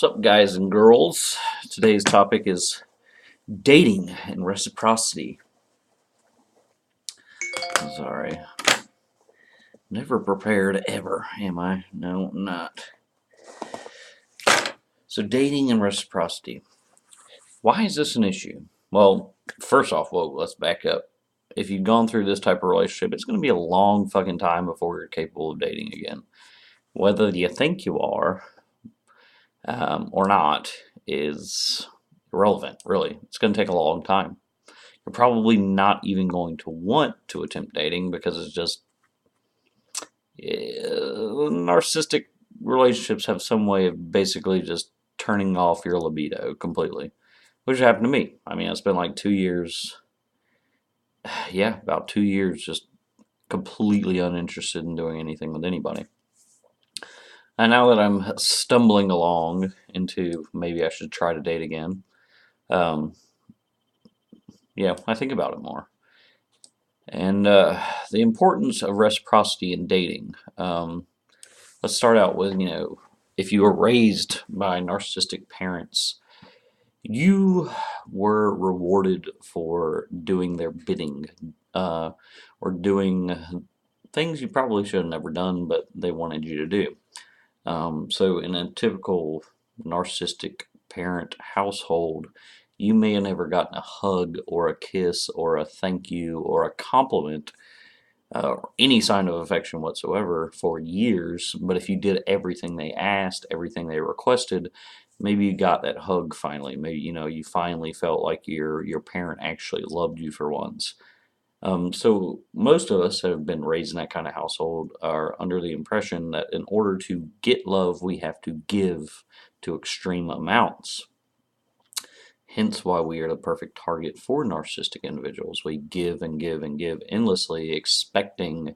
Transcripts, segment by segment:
What's up, guys and girls? Today's topic is dating and reciprocity. Sorry. Never prepared ever, am I? No, not. So, dating and reciprocity. Why is this an issue? Well, first off, let's back up. If you've gone through this type of relationship, it's going to be a long fucking time before you're capable of dating again. Whether you think you are or not is irrelevant, really. It's going to take a long time. You're probably not even going to want to attempt dating because it's just narcissistic relationships have some way of basically just turning off your libido completely, which happened to me. I mean, I spent like 2 years, yeah, about 2 years just completely uninterested in doing anything with anybody. And now that I'm stumbling along into maybe I should try to date again, um, yeah, I think about it more. And the importance of reciprocity in dating. Let's start out with, if you were raised by narcissistic parents, you were rewarded for doing their bidding or doing things you probably should have never done, but they wanted you to do. So in a typical narcissistic parent household, you may have never gotten a hug or a kiss or a thank you or a compliment or any sign of affection whatsoever for years. But if you did everything they asked, everything they requested, maybe you got that hug finally. Maybe you finally felt like your parent actually loved you for once. So most of us have been raised in that kind of household are under the impression that in order to get love, we have to give to extreme amounts. Hence why we are the perfect target for narcissistic individuals. We give and give and give endlessly, expecting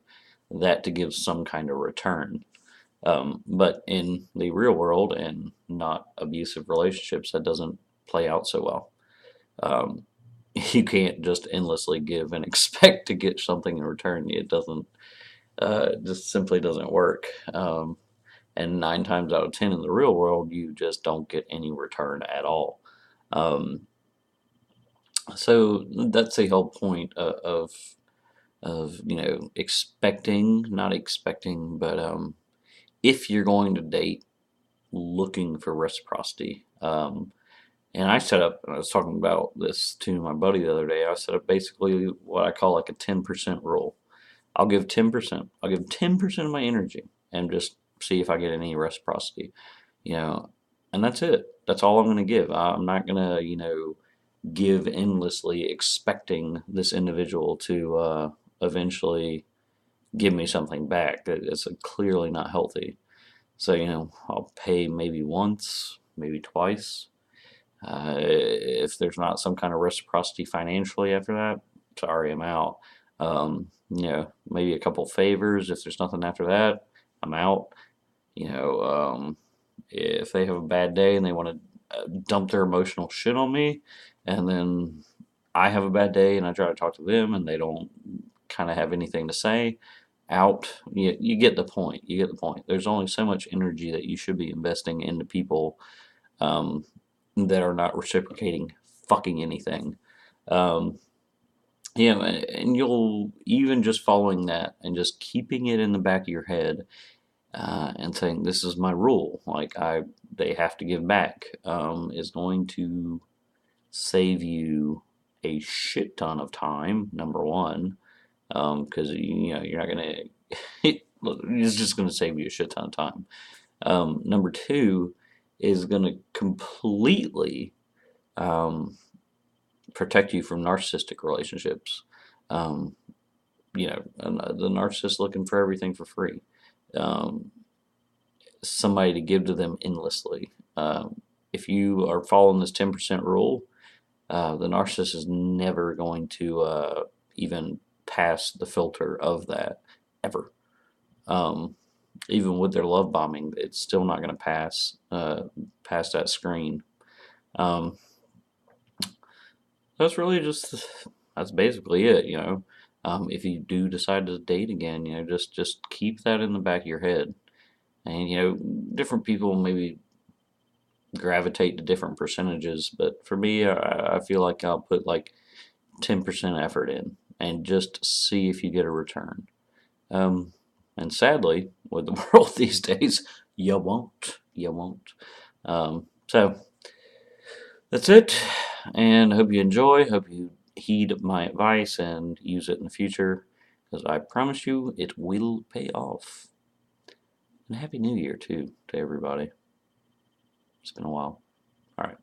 that to give some kind of return. But in the real world and not abusive relationships, that doesn't play out so well. You can't just endlessly give and expect to get something in return. It doesn't, just simply doesn't work. And 9 times out of 10 in the real world, you just don't get any return at all. So that's the whole point of expecting, not expecting, but if you're going to date, looking for reciprocity. And I set up, and I was talking about this to my buddy the other day. I set up basically what I call like a 10% rule. I'll give 10%. I'll give 10% of my energy and just see if I get any reciprocity. You know, and that's it. That's all I'm going to give. I'm not going to, give endlessly expecting this individual to eventually give me something back. It's clearly not healthy. So, I'll pay maybe once, maybe twice. If there's not some kind of reciprocity financially after that, sorry, I'm out. Maybe a couple favors. If there's nothing after that, I'm out. You know, if they have a bad day and they want to dump their emotional shit on me, and then I have a bad day and I try to talk to them and they don't kind of have anything to say, out. You get the point. You get the point. There's only so much energy that you should be investing into people that are not reciprocating fucking anything. Um, and you'll even just following that and just keeping it in the back of your head and saying this is my rule, like they have to give back, is going to save you a shit ton of time. Number one, because you're not gonna. It's just gonna save you a shit ton of time. Number two is gonna completely protect you from narcissistic relationships. Um, the narcissist looking for everything for free. Um, Somebody to give to them endlessly. If you are following this 10% rule, the narcissist is never going to even pass the filter of that ever. Even with their love bombing, it's still not going to pass past that screen. Um, that's really that's basically it. If you do decide to date again, just keep that in the back of your head. And different people maybe gravitate to different percentages, but for me, I feel like I'll put like 10% effort in and just see if you get a return. Um, and sadly, with the world these days, you won't. You won't. So that's it. And I hope you enjoy. Hope you heed my advice and use it in the future, because I promise you it will pay off. And Happy New Year, too, to everybody. It's been a while. All right.